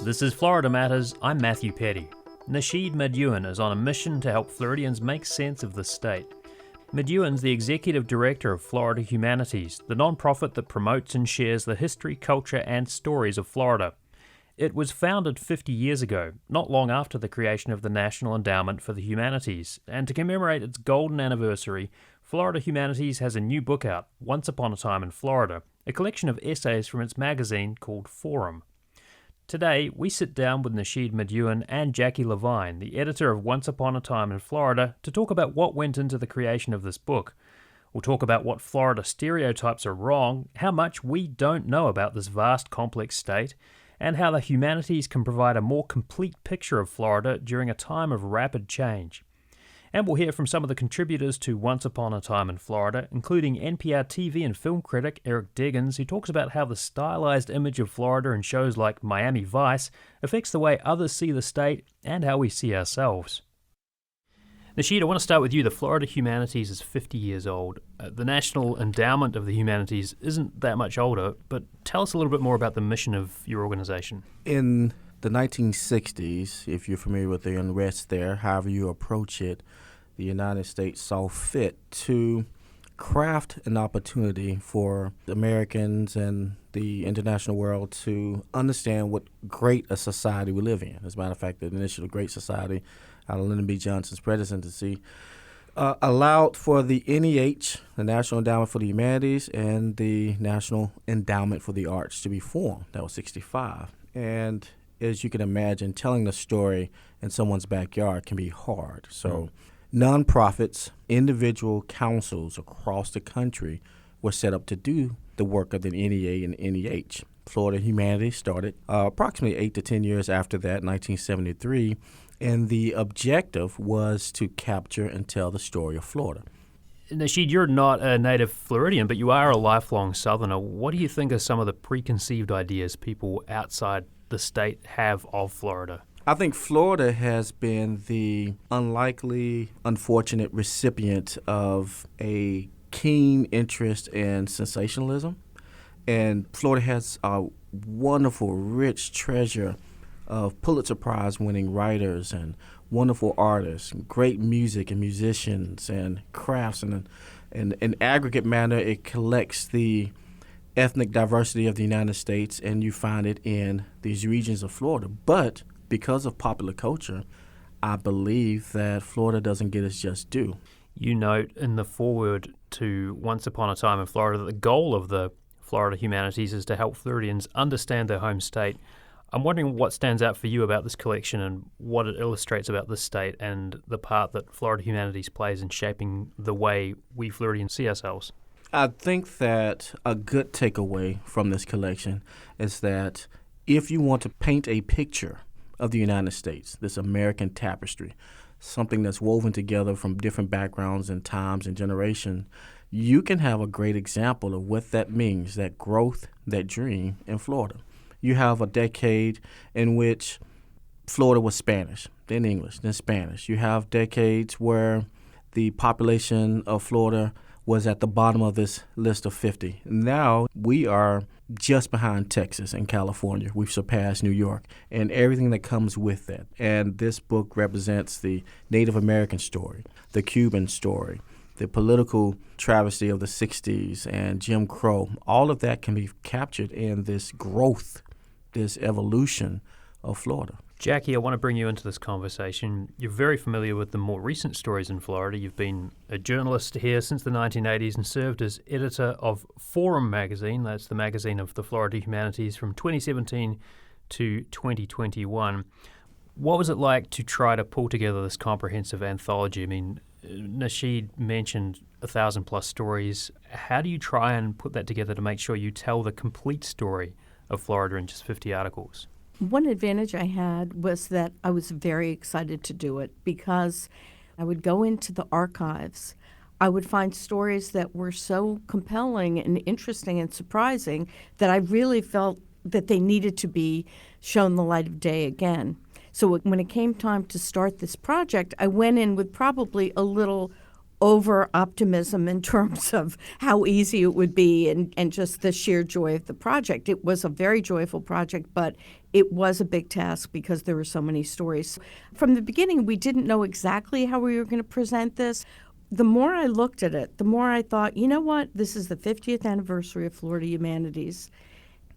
This is Florida Matters. I'm Matthew Petty. Nashid Madyun is on a mission to help Floridians make sense of the state. Madyun's the executive director of Florida Humanities, the non-profit that promotes and shares the history, culture, and stories of Florida. It was founded 50 years ago, not long after the creation of the National Endowment for the Humanities, and to commemorate its golden anniversary, Florida Humanities has a new book out, Once Upon a Time in Florida, a collection of essays from its magazine called Forum. Today, we sit down with Nashid Madyun and Jacki Levine, the editor of Once Upon a Time in Florida, to talk about what went into the creation of this book. We'll talk about what Florida stereotypes are wrong, how much we don't know about this vast, complex state, and how the humanities can provide a more complete picture of Florida during a time of rapid change. And we'll hear from some of the contributors to Once Upon a Time in Florida, including NPR TV and film critic Eric Deggans, who talks about how the stylized image of Florida in shows like Miami Vice affects the way others see the state and how we see ourselves. Nashid, I want to start with you. The Florida Humanities is 50 years old. The National Endowment of the Humanities isn't that much older, but tell us a little bit more about the mission of your organization. In the 1960s, if you're familiar with the unrest there, however you approach it, the United States saw fit to craft an opportunity for Americans and the international world to understand what great a society we live in. As a matter of fact, the initial Great Society out of Lyndon B. Johnson's presidency allowed for the NEH, the National Endowment for the Humanities, and the National Endowment for the Arts to be formed. That was 65. And as you can imagine, telling the story in someone's backyard can be hard. So nonprofits, individual councils across the country were set up to do the work of the NEA and NEH. Florida Humanities started approximately 8 to 10 years after that, 1973, and the objective was to capture and tell the story of Florida. Nashid, you're not a native Floridian, but you are a lifelong Southerner. What do you think are some of the preconceived ideas people outside the state have of Florida? I think Florida has been the unlikely, unfortunate recipient of a keen interest in sensationalism. And Florida has a wonderful, rich treasure of Pulitzer Prize-winning writers and wonderful artists, and great music and musicians and crafts. And in aggregate manner, it collects the ethnic diversity of the United States, and you find it in these regions of Florida. But because of popular culture, I believe that Florida doesn't get its just due. You note in the foreword to Once Upon a Time in Florida that the goal of the Florida Humanities is to help Floridians understand their home state. I'm wondering what stands out for you about this collection and what it illustrates about this state and the part that Florida Humanities plays in shaping the way we Floridians see ourselves. I think that a good takeaway from this collection is that if you want to paint a picture of the United States, this American tapestry, something that's woven together from different backgrounds and times and generations, you can have a great example of what that means, that growth, that dream in Florida. You have a decade in which Florida was Spanish, then English, then Spanish. You have decades where the population of Florida was at the bottom of this list of 50. Now we are just behind Texas and California. We've surpassed New York and everything that comes with that. And this book represents the Native American story, the Cuban story, the political travesty of the 60s and Jim Crow. All of that can be captured in this growth, this evolution of Florida. Jacki, I want to bring you into this conversation. You're very familiar with the more recent stories in Florida. You've been a journalist here since the 1980s and served as editor of Forum magazine. That's the magazine of the Florida Humanities from 2017 to 2021. What was it like to try to pull together this comprehensive anthology? I mean, Nashid mentioned 1,000+ stories. How do you try and put that together to make sure you tell the complete story of Florida in just 50 articles? One advantage I had was that I was very excited to do it because I would go into the archives. I would find stories that were so compelling and interesting and surprising that I really felt that they needed to be shown the light of day again. So when it came time to start this project, I went in with probably a little over optimism in terms of how easy it would be and just the sheer joy of the project. It was a very joyful project, but it was a big task because there were so many stories. From the beginning, we didn't know exactly how we were going to present this. The more I looked at it, the more I thought, you know what, this is the 50th anniversary of Florida Humanities.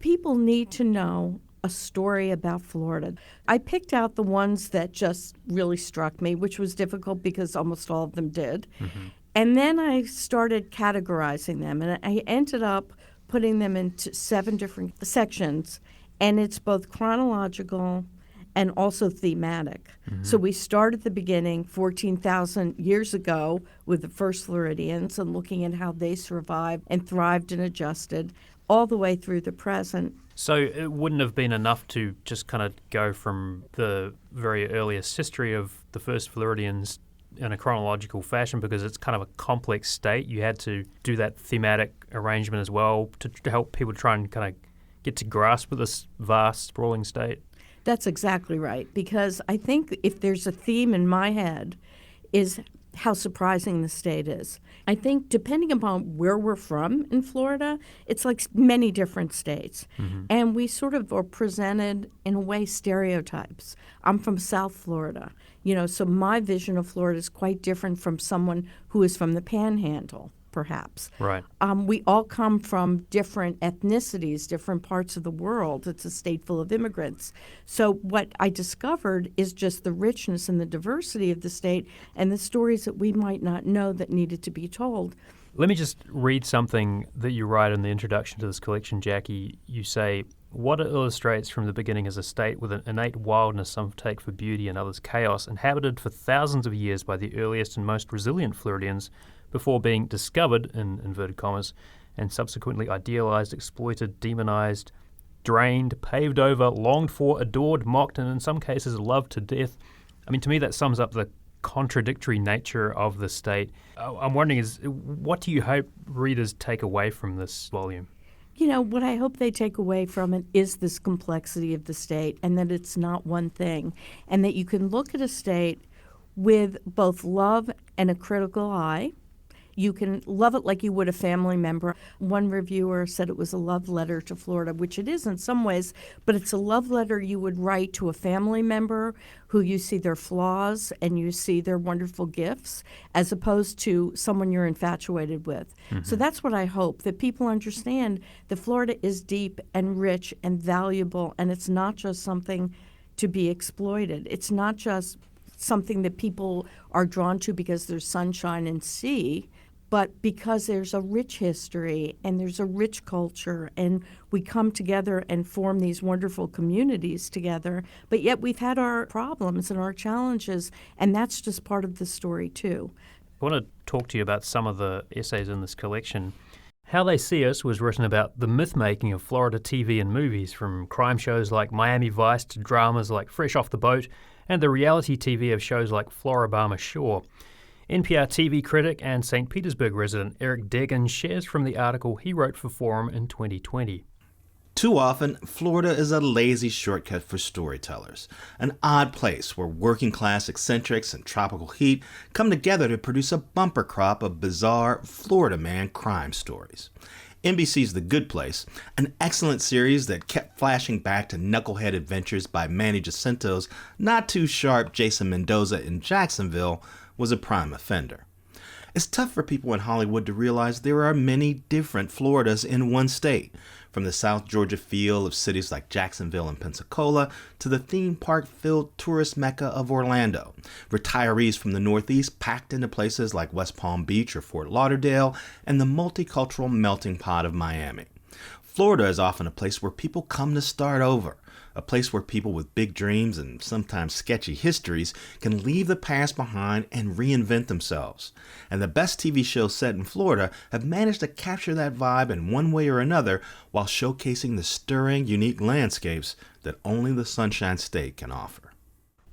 People need to know a story about Florida. I picked out the ones that just really struck me, which was difficult because almost all of them did. Mm-hmm. And then I started categorizing them, and I ended up putting them into 7 different sections, and it's both chronological and also thematic. Mm-hmm. So we start at the beginning, 14,000 years ago, with the first Floridians and looking at how they survived and thrived and adjusted all the way through the present. So it wouldn't have been enough to just kind of go from the very earliest history of the first Floridians in a chronological fashion because it's kind of a complex state. You had to do that thematic arrangement as well to help people try and kind of get to grasp with this vast, sprawling state. That's exactly right, because I think if there's a theme in my head is how surprising the state is. I think depending upon where we're from in Florida, it's like many different states. Mm-hmm. And we sort of are presented, in a way, stereotypes. I'm from South Florida, so my vision of Florida is quite different from someone who is from the Panhandle, perhaps. Right. We all come from different ethnicities, different parts of the world. It's a state full of immigrants. So what I discovered is just the richness and the diversity of the state and the stories that we might not know that needed to be told. Let me just read something that you write in the introduction to this collection, Jacki. You say, "What it illustrates from the beginning is a state with an innate wildness some take for beauty and others chaos, inhabited for thousands of years by the earliest and most resilient Floridians, before being discovered, in inverted commas, and subsequently idealized, exploited, demonized, drained, paved over, longed for, adored, mocked, and in some cases loved to death." I mean, to me that sums up the contradictory nature of the state. I'm wondering, what do you hope readers take away from this volume? What I hope they take away from it is this complexity of the state and that it's not one thing, and that you can look at a state with both love and a critical eye. You can love it like you would a family member. One reviewer said it was a love letter to Florida, which it is in some ways, but it's a love letter you would write to a family member who you see their flaws and you see their wonderful gifts, as opposed to someone you're infatuated with. Mm-hmm. So that's what I hope, that people understand that Florida is deep and rich and valuable, and it's not just something to be exploited. It's not just something that people are drawn to because there's sunshine and sea, but because there's a rich history and there's a rich culture, and we come together and form these wonderful communities together. But yet we've had our problems and our challenges, and that's just part of the story too. I want to talk to you about some of the essays in this collection. How They See Us was written about the myth-making of Florida TV and movies, from crime shows like Miami Vice to dramas like Fresh Off the Boat, and the reality TV of shows like Floribama Shore. NPR TV critic and St. Petersburg resident Eric Deggans shares from the article he wrote for Forum in 2020. Too often, Florida is a lazy shortcut for storytellers, an odd place where working-class eccentrics and tropical heat come together to produce a bumper crop of bizarre Florida man crime stories. NBC's The Good Place, an excellent series that kept flashing back to knucklehead adventures by Manny Jacinto's not-too-sharp Jason Mendoza in Jacksonville, was a prime offender. It's tough for people in Hollywood to realize there are many different Floridas in one state, from the South Georgia feel of cities like Jacksonville and Pensacola to the theme park-filled tourist mecca of Orlando, retirees from the Northeast packed into places like West Palm Beach or Fort Lauderdale, and the multicultural melting pot of Miami. Florida is often a place where people come to start over, a place where people with big dreams and sometimes sketchy histories can leave the past behind and reinvent themselves. And the best TV shows set in Florida have managed to capture that vibe in one way or another while showcasing the stirring, unique landscapes that only the Sunshine State can offer.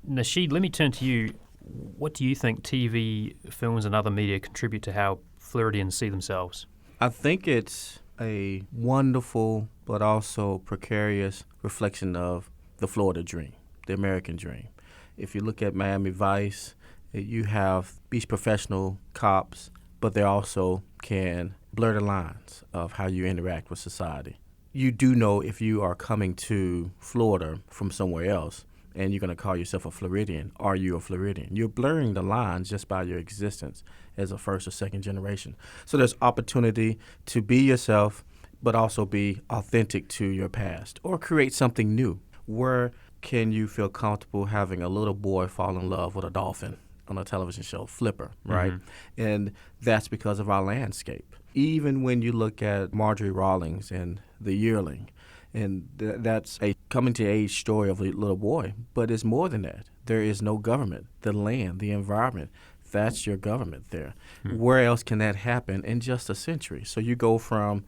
Nashid, let me turn to you. What do you think TV, films, and other media contribute to how Floridians see themselves? I think it's a wonderful but also precarious reflection of the Florida dream, the American dream. If you look at Miami Vice You have these professional cops, but they also can blur the lines of how you interact with society. You do know if you are coming to Florida from somewhere else and you're going to call yourself a Floridian, are you a Floridian? You're blurring the lines just by your existence as a first or second generation. So there's opportunity to be yourself, but also be authentic to your past or create something new. Where can you feel comfortable having a little boy fall in love with a dolphin on a television show, Flipper, right? And that's because of our landscape. Even when you look at Marjorie Rawlings and The Yearling, and that's a coming-to-age story of a little boy, but it's more than that. There is no government. The land, the environment, that's your government there. Where else can that happen in just a century? So you go from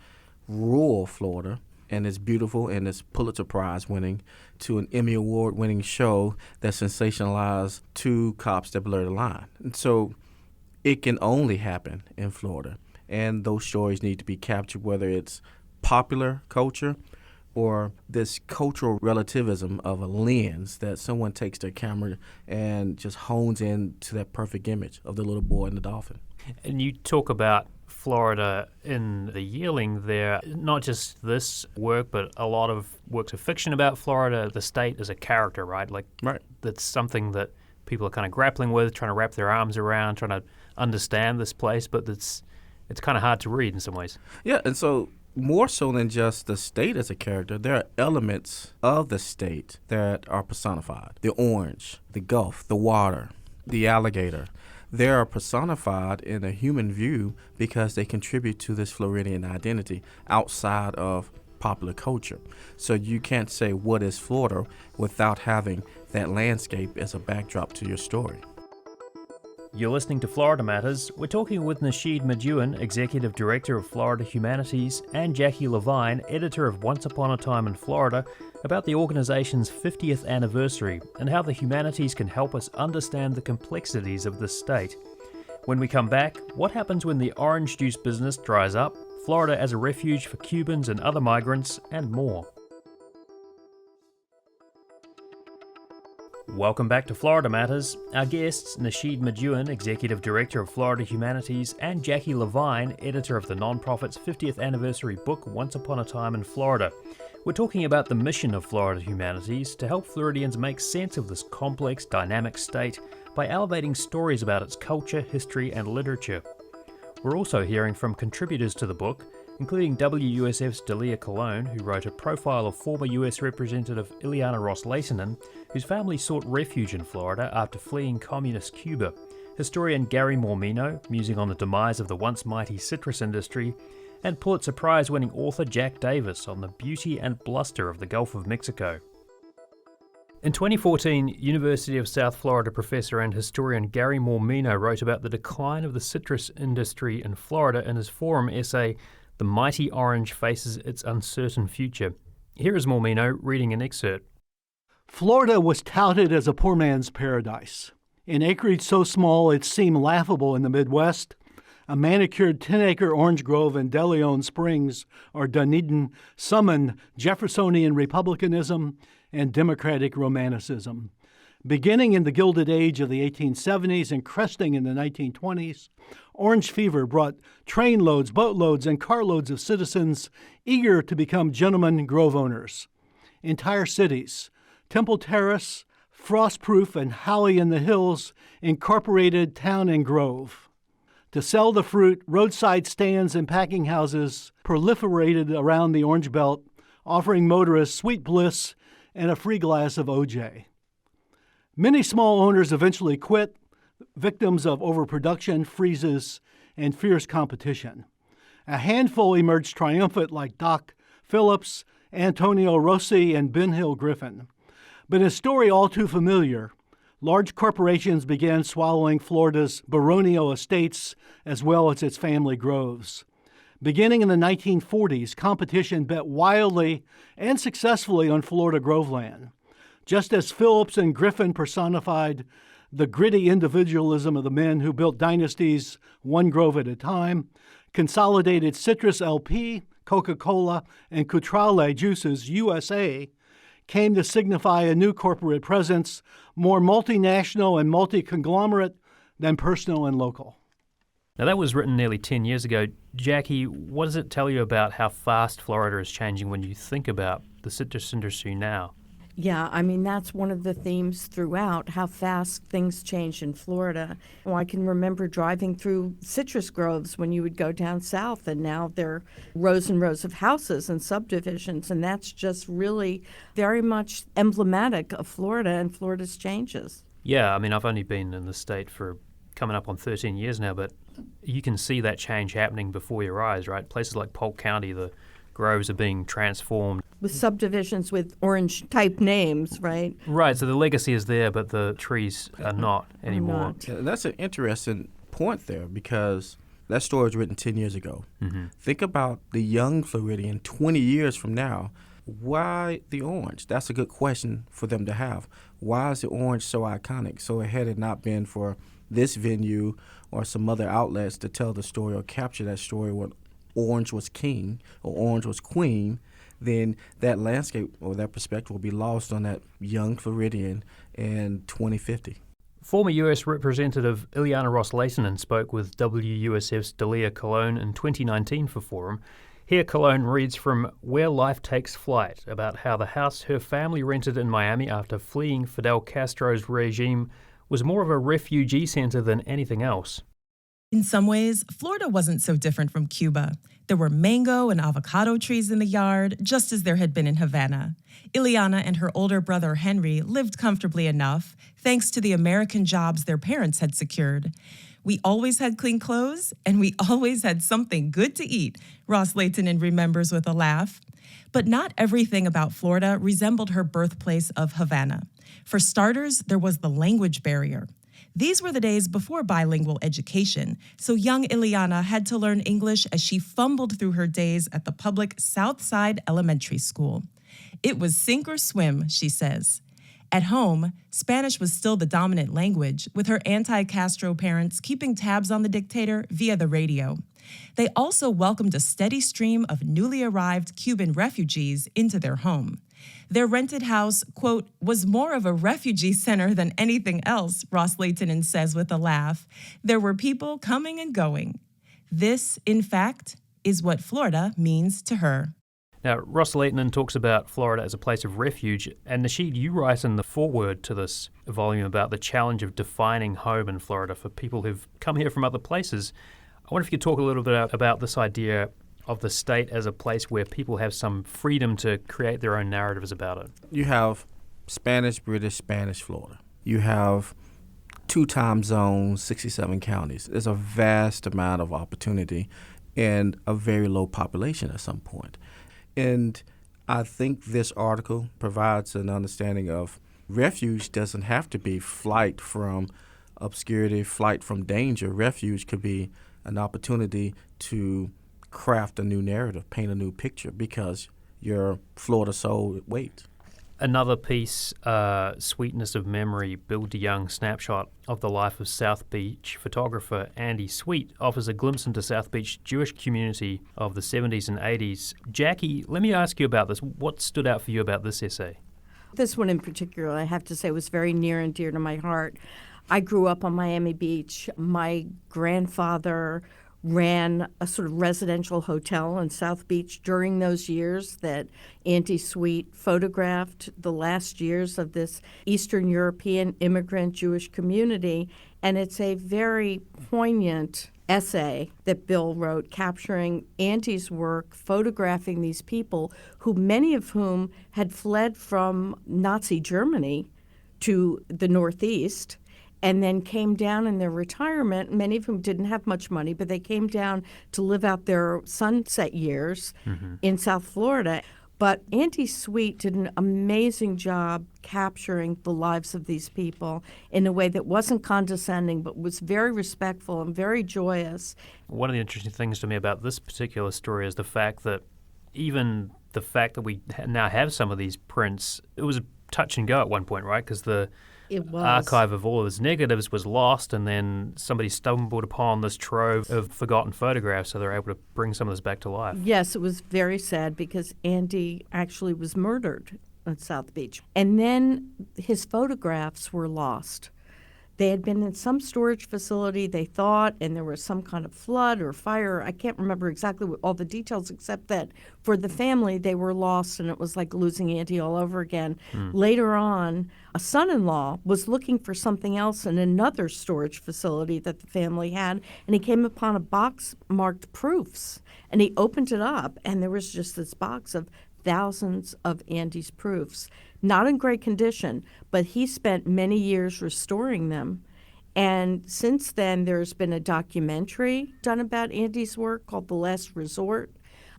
rural Florida, and it's beautiful and it's Pulitzer Prize winning, to an Emmy Award winning show that sensationalized two cops that blur the line. And so it can only happen in Florida. And those stories need to be captured, whether it's popular culture or this cultural relativism of a lens that someone takes their camera and just hones in to that perfect image of the little boy and the dolphin. And you talk about Florida in The Yearling there, not just this work, but a lot of works of fiction about Florida, the state as a character, right? Right. That's something that people are kind of grappling with, trying to wrap their arms around, trying to understand this place, but it's kind of hard to read in some ways. Yeah, and so more so than just the state as a character, there are elements of the state that are personified. The orange, the Gulf, the water, the alligator. They are personified in a human view because they contribute to this Floridian identity outside of popular culture. So you can't say what is Florida without having that landscape as a backdrop to your story. You're listening to Florida Matters. We're talking with Nashid Madyun, Executive Director of Florida Humanities, and Jacki Levine, Editor of Once Upon a Time in Florida, about the organization's 50th anniversary and how the humanities can help us understand the complexities of the state. When we come back, what happens when the orange juice business dries up, Florida as a refuge for Cubans and other migrants, and more. Welcome back to Florida Matters. Our guests, Nashid Madyun, Executive Director of Florida Humanities, and Jacki Levine, Editor of the nonprofit's 50th anniversary book, Once Upon a Time in Florida. We're talking about the mission of Florida Humanities to help Floridians make sense of this complex, dynamic state by elevating stories about its culture, history, and literature. We're also hearing from contributors to the book, including WUSF's Delia Colon, who wrote a profile of former US Representative Ileana Ros-Lehtinen, whose family sought refuge in Florida after fleeing communist Cuba, historian Gary Mormino, musing on the demise of the once mighty citrus industry, and Pulitzer Prize-winning author Jack Davis on the beauty and bluster of the Gulf of Mexico. In 2014, University of South Florida professor and historian Gary Mormino wrote about the decline of the citrus industry in Florida in his forum essay, The Mighty Orange Faces Its Uncertain Future. Here is Mormino reading an excerpt. Florida was touted as a poor man's paradise. In acreage so small it seemed laughable in the Midwest, a manicured 10-acre orange grove in De Leon Springs or Dunedin summoned Jeffersonian republicanism and democratic romanticism. Beginning in the Gilded Age of the 1870s and cresting in the 1920s, orange fever brought trainloads, boatloads, and carloads of citizens eager to become gentlemen grove owners. Entire cities, Temple Terrace, Frostproof, and Howey in the Hills, incorporated town and grove. To sell the fruit, roadside stands and packing houses proliferated around the Orange Belt, offering motorists sweet bliss and a free glass of OJ. Many small owners eventually quit, victims of overproduction, freezes, and fierce competition. A handful emerged triumphant like Doc Phillips, Antonio Rossi, and Ben Hill Griffin. But a story all too familiar, large corporations began swallowing Florida's baronial estates as well as its family groves. Beginning in the 1940s, competition bet wildly and successfully on Florida groveland. Just as Phillips and Griffin personified the gritty individualism of the men who built dynasties one grove at a time, Consolidated Citrus LP, Coca-Cola, and Cutrale Juices USA came to signify a new corporate presence, more multinational and multi-conglomerate, than personal and local. Now, that was written nearly 10 years ago. Jackie, what does it tell you about how fast Florida is changing when you think about the citrus industry now? Yeah, I mean, that's one of the themes throughout, how fast things change in Florida. Well, I can remember driving through citrus groves when you would go down south, and now there are rows and rows of houses and subdivisions, and that's just really very much emblematic of Florida and Florida's changes. Yeah, I mean, I've only been in the state for coming up on 13 years now, but you can see that change happening before your eyes, right? Places like Polk County, the groves are being transformed. With subdivisions with orange-type names, right? Right, so the legacy is there, but the trees are not anymore. not. Yeah, that's an interesting point there because that story was written 10 years ago. Mm-hmm. Think about the young Floridian 20 years from now. Why the orange? That's a good question for them to have. Why is the orange so iconic? So had it not been for this venue or some other outlets to tell the story or capture that story when orange was king or orange was queen, then that landscape or that perspective will be lost on that young Floridian in 2050. Former U.S. Representative Ileana Ros-Lehtinen spoke with WUSF's Dalia Colon in 2019 for Forum. Here Colon reads from Where Life Takes Flight about how the house her family rented in Miami after fleeing Fidel Castro's regime was more of a refugee center than anything else. In some ways, Florida wasn't so different from Cuba. There were mango and avocado trees in the yard, just as there had been in Havana. Ileana and her older brother Henry lived comfortably enough, thanks to the American jobs their parents had secured. We always had clean clothes, and we always had something good to eat, Ros-Lehtinen remembers with a laugh. But not everything about Florida resembled her birthplace of Havana. For starters, there was the language barrier. These were the days before bilingual education, so young Ileana had to learn English as she fumbled through her days at the public Southside Elementary School. It was sink or swim, she says. At home, Spanish was still the dominant language, with her anti-Castro parents keeping tabs on the dictator via the radio. They also welcomed a steady stream of newly arrived Cuban refugees into their home. Their rented house, quote, was more of a refugee center than anything else, Ros-Lehtinen says with a laugh. There were people coming and going. This, in fact, is what Florida means to her. Now, Ros-Lehtinen talks about Florida as a place of refuge, and Nashid, you write in the foreword to this volume about the challenge of defining home in Florida for people who've come here from other places. I wonder if you could talk a little bit about this idea of the state as a place where people have some freedom to create their own narratives about it. You have Spanish, British, Spanish, Florida. You have 2 time zones, 67 counties. There's a vast amount of opportunity and a very low population at some point. And I think this article provides an understanding of refuge doesn't have to be flight from obscurity, flight from danger. Refuge could be an opportunity to craft a new narrative, paint a new picture because your Florida soul waits. Another piece, Sweetness of Memory, Bill DeYoung snapshot of the life of South Beach photographer Andy Sweet, offers a glimpse into South Beach Jewish community of the 70s and 80s. Jackie, let me ask you about this. What stood out for you about this essay? This one in particular, I have to say, was very near and dear to my heart. I grew up on Miami Beach. My grandfather ran a sort of residential hotel in South Beach during those years that Auntie Sweet photographed the last years of this Eastern European immigrant Jewish community. And it's a very poignant essay that Bill wrote capturing Auntie's work, photographing these people who many of whom had fled from Nazi Germany to the Northeast and then came down in their retirement. Many of whom didn't have much money, but they came down to live out their sunset years in South Florida. But Auntie Sweet did an amazing job capturing the lives of these people in a way that wasn't condescending, but was very respectful and very joyous. One of the interesting things to me about this particular story is the fact that even the fact that we now have some of these prints, it was a touch and go at one point, right? Because the archive of all of his negatives was lost, and then somebody stumbled upon this trove of forgotten photographs, so they're able to bring some of this back to life. Yes, it was very sad because Andy actually was murdered at South Beach. And then his photographs were lost. They had been in some storage facility, they thought, and there was some kind of flood or fire. I can't remember exactly all the details, except that for the family, they were lost, and it was like losing Auntie all over again. Later on, a son-in-law was looking for something else in another storage facility that the family had, and he came upon a box marked proofs, and he opened it up, and there was just this box of thousands of Auntie's proofs. Not in great condition, but he spent many years restoring them. And since then, there's been a documentary done about Auntie's work called The Last Resort,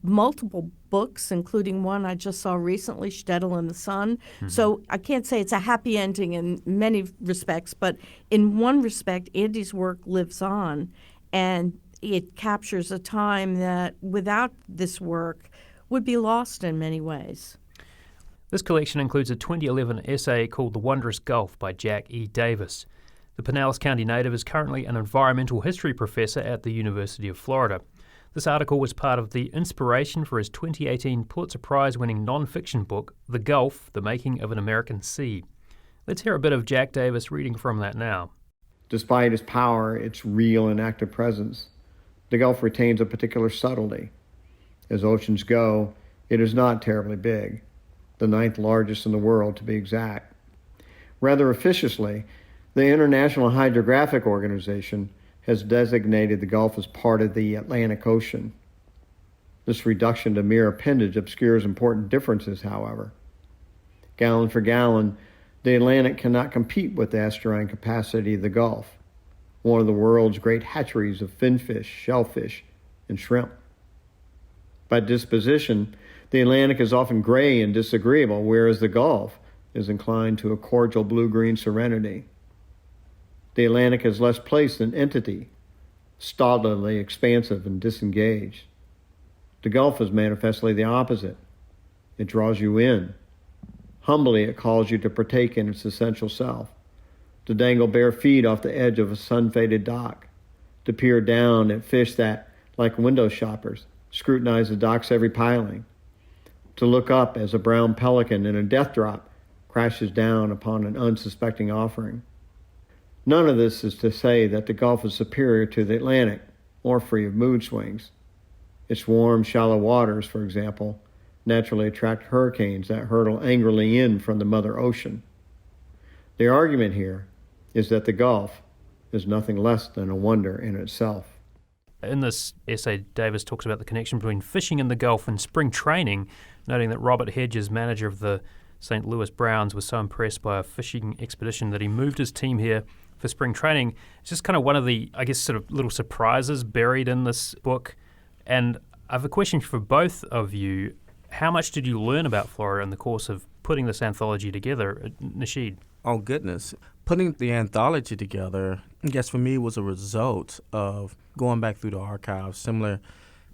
multiple books, including one I just saw recently, Shtetl in the Sun. So I can't say it's a happy ending in many respects, but in one respect, Auntie's work lives on, and it captures a time that without this work would be lost in many ways. This collection includes a 2011 essay called The Wondrous Gulf by Jack E. Davis. The Pinellas County native is currently an environmental history professor at the University of Florida. This article was part of the inspiration for his 2018 Pulitzer Prize-winning non-fiction book, The Gulf, The Making of an American Sea. Let's hear a bit of Jack Davis reading from that now. Despite its power, its real and active presence, the Gulf retains a particular subtlety. As oceans go, it is not terribly big, the 9th largest in the world to be exact. Rather officiously, the International Hydrographic Organization has designated the Gulf as part of the Atlantic Ocean. This reduction to mere appendage obscures important differences, however. Gallon for gallon, the Atlantic cannot compete with the estuarine capacity of the Gulf, one of the world's great hatcheries of finfish, shellfish, and shrimp. By disposition, the Atlantic is often gray and disagreeable, whereas the Gulf is inclined to a cordial blue-green serenity. The Atlantic has less place than entity, stolidly expansive and disengaged. The Gulf is manifestly the opposite. It draws you in. Humbly, it calls you to partake in its essential self, to dangle bare feet off the edge of a sun-faded dock, to peer down at fish that, like window shoppers, scrutinize the dock's every piling, to look up as a brown pelican in a death drop crashes down upon an unsuspecting offering. None of this is to say that the Gulf is superior to the Atlantic or free of mood swings. Its warm, shallow waters, for example, naturally attract hurricanes that hurtle angrily in from the Mother Ocean. The argument here is that the Gulf is nothing less than a wonder in itself. In this essay, Davis talks about the connection between fishing in the Gulf and spring training, noting that Robert Hedges, manager of the St. Louis Browns, was so impressed by a fishing expedition that he moved his team here for spring training. It's just kind of one of the, I guess, sort of little surprises buried in this book. And I have a question for both of you. How much did you learn about Florida in the course of putting this anthology together? Nashid? Oh, goodness. Putting the anthology together, I guess for me, was a result of going back through the archives, similar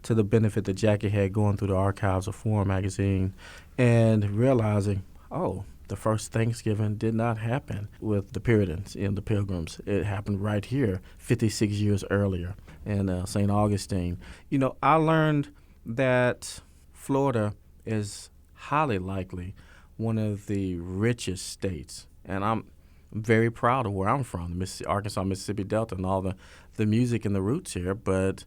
to the benefit that Jackie had going through the archives of Forum magazine, and realizing, the first Thanksgiving did not happen with the Puritans and the Pilgrims. It happened right here 56 years earlier in St. Augustine. I learned that Florida is highly likely one of the richest states, and I'm very proud of where I'm from, the Arkansas, Mississippi Delta, and all the music and the roots here, but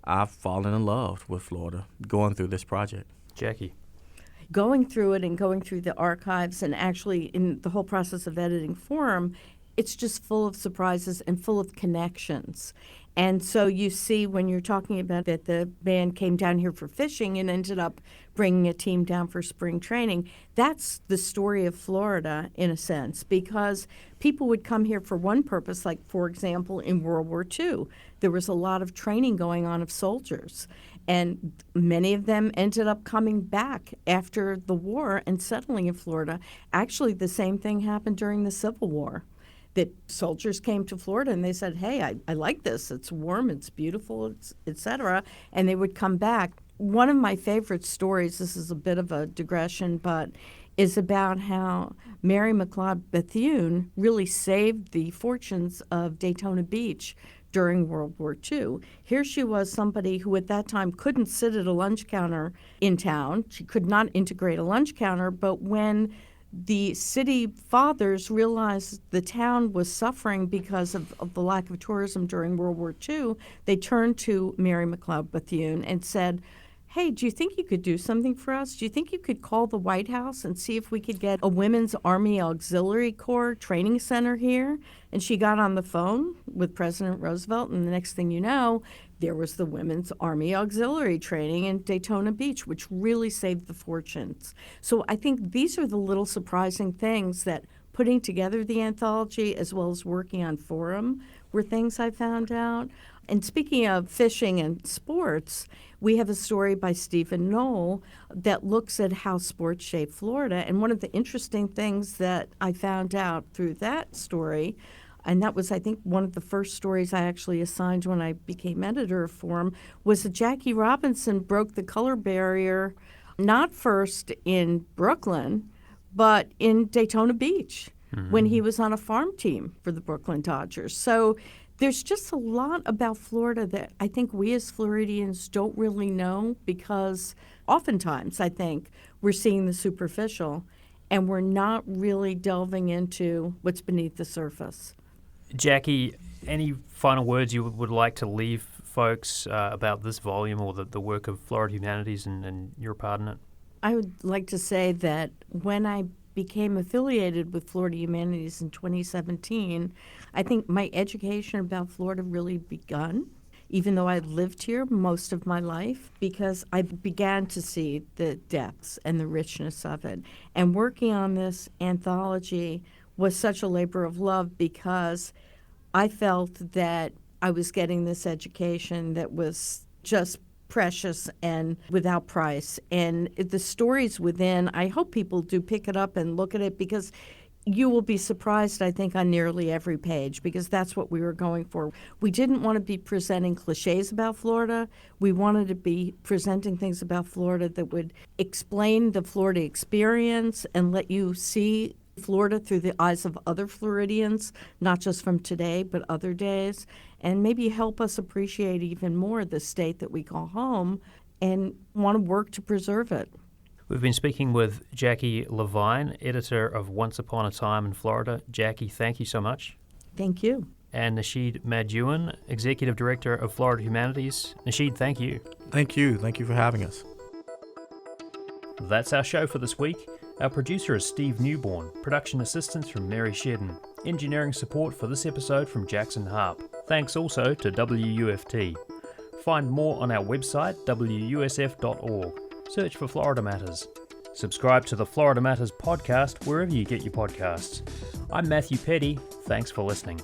I've fallen in love with Florida going through this project. Jackie? Going through it and going through the archives and actually in the whole process of editing Forum, it's just full of surprises and full of connections. And so you see when you're talking about that the band came down here for fishing and ended up bringing a team down for spring training, that's the story of Florida in a sense, because people would come here for one purpose, like, for example, in World War II, there was a lot of training going on of soldiers. And many of them ended up coming back after the war and settling in Florida. Actually, the same thing happened during the Civil War. That soldiers came to Florida and they said, hey, I like this. It's warm, it's beautiful, et cetera. And they would come back. One of my favorite stories, this is a bit of a digression, but is about how Mary McLeod Bethune really saved the fortunes of Daytona Beach during World War II. Here she was, somebody who at that time couldn't sit at a lunch counter in town. She could not integrate a lunch counter, but when the city fathers realized the town was suffering because of the lack of tourism during World War II. They turned to Mary McLeod Bethune and said, hey, do you think you could do something for us? Do you think you could call the White House and see if we could get a Women's Army Auxiliary Corps training center here? And she got on the phone with President Roosevelt, and the next thing you know, there was the Women's Army Auxiliary training in Daytona Beach, which really saved the fortunes. So I think these are the little surprising things that putting together the anthology as well as working on Forum were things I found out. And speaking of fishing and sports, we have a story by Stephen Knoll that looks at how sports shape Florida. And one of the interesting things that I found out through that story, and that was, I think, one of the first stories I actually assigned when I became editor of Forum, was that Jackie Robinson broke the color barrier not first in Brooklyn, but in Daytona Beach when he was on a farm team for the Brooklyn Dodgers. So there's just a lot about Florida that I think we as Floridians don't really know, because oftentimes I think we're seeing the superficial and we're not really delving into what's beneath the surface. Jackie, any final words you would like to leave folks about this volume or the work of Florida Humanities and your part in it? I would like to say that when I became affiliated with Florida Humanities in 2017, I think my education about Florida really begun, even though I lived here most of my life, because I began to see the depths and the richness of it. And working on this anthology was such a labor of love, because I felt that I was getting this education that was just precious and without price. And the stories within, I hope people do pick it up and look at it, because you will be surprised, I think, on nearly every page, because that's what we were going for. We didn't want to be presenting cliches about Florida. We wanted to be presenting things about Florida that would explain the Florida experience and let you see Florida through the eyes of other Floridians, not just from today, but other days, and maybe help us appreciate even more the state that we call home and want to work to preserve it. We've been speaking with Jacki Levine, editor of Once Upon a Time in Florida. Jackie, thank you so much. Thank you. And Nashid Madyun, executive director of Florida Humanities. Nashid, thank you. Thank you. Thank you for having us. That's our show for this week. Our producer is Steve Newborn, production assistance from Mary Shedden, engineering support for this episode from Jackson Harp. Thanks also to WUFT. Find more on our website, WUSF.org. Search for Florida Matters. Subscribe to the Florida Matters podcast wherever you get your podcasts. I'm Matthew Petty. Thanks for listening.